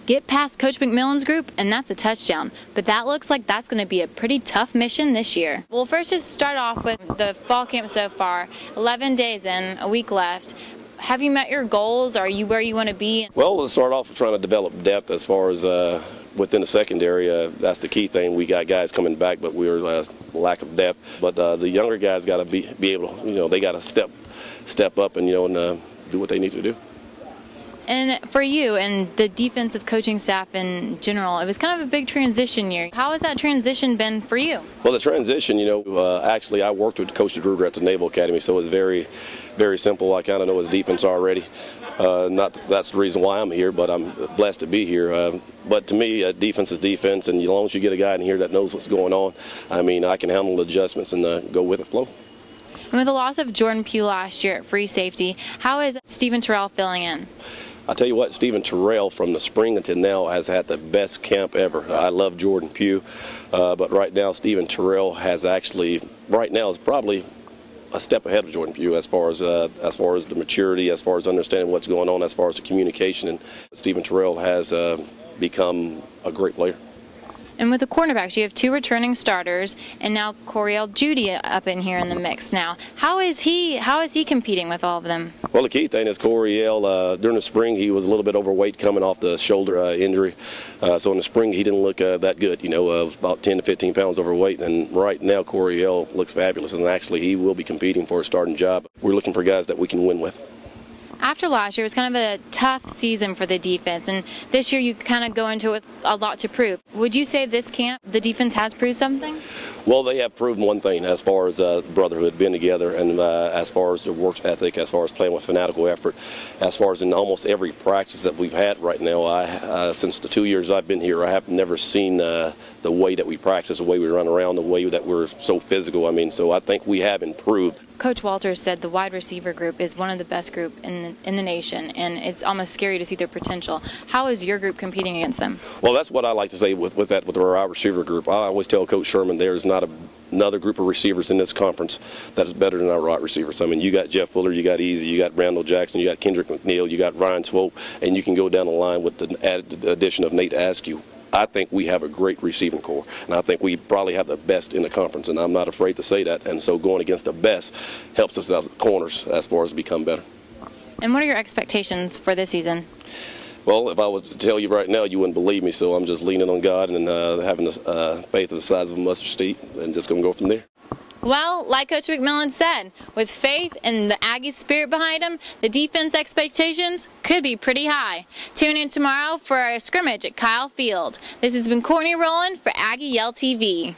get past Coach McMillian's group, and that's a touchdown. But that looks like that's going to be a pretty tough mission this year. We'll first just start off with the fall camp so far. 11 days in, a week left. Have you met your goals? Are you where you want to be? Well, let's start off with trying to develop depth as far as within the secondary. That's the key thing. We got guys coming back, but we're lack of depth. But the younger guys got to be able to, they got to step up and and do what they need to do. And for you and the defensive coaching staff in general, it was kind of a big transition year. How has that transition been for you? Well, the transition, actually I worked with Coach DeGruder at the Naval Academy, so it's very, very simple. I kind of know his defense already. That's the reason why I'm here, but I'm blessed to be here. But to me, defense is defense, and as long as you get a guy in here that knows what's going on, I can handle the adjustments and go with the flow. And with the loss of Jordan Pugh last year at free safety, how is Stephen Terrell filling in? I'll tell you what, Stephen Terrell from the spring until now has had the best camp ever. I love Jordan Pugh, but right now Stephen Terrell has actually, right now is probably a step ahead of Jordan Pugh as far as the maturity, as far as understanding what's going on, as far as the communication. And Stephen Terrell has become a great player. And with the cornerbacks, you have 2 returning starters, and now Coriel Judy up in here in the mix now. How is he competing with all of them? Well, the key thing is Coriel, during the spring, he was a little bit overweight coming off the shoulder injury. So in the spring, he didn't look that good, about 10 to 15 pounds overweight. And right now, Coriel looks fabulous, and actually he will be competing for a starting job. We're looking for guys that we can win with. After last year, it was kind of a tough season for the defense, and this year you kind of go into it with a lot to prove. Would you say this camp, the defense has proved something? Well, they have proven one thing as far as brotherhood, being together, and as far as the work ethic, as far as playing with fanatical effort, as far as in almost every practice that we've had right now. Since the 2 years I've been here, I have never seen the way that we practice, the way we run around, the way that we're so physical. So I think we have improved. Coach Walters said the wide receiver group is one of the best group in the nation, and it's almost scary to see their potential. How is your group competing against them? Well, that's what I like to say with our wide receiver group. I always tell Coach Sherman there's not another group of receivers in this conference that is better than our wide receivers. You got Jeff Fuller, you got Easy, you got Randall Jackson, you got Kendrick McNeil, you got Ryan Swope, and you can go down the line with the added addition of Nate Askew. I think we have a great receiving core, and I think we probably have the best in the conference, and I'm not afraid to say that. And so going against the best helps us as corners as far as become better. And what are your expectations for this season? Well, if I was to tell you right now, you wouldn't believe me, so I'm just leaning on God and having the faith of the size of a mustard seed and just going to go from there. Well, like Coach McMillian said, with faith and the Aggie spirit behind him, the defense expectations could be pretty high. Tune in tomorrow for a scrimmage at Kyle Field. This has been Courtney Rowland for AYTV.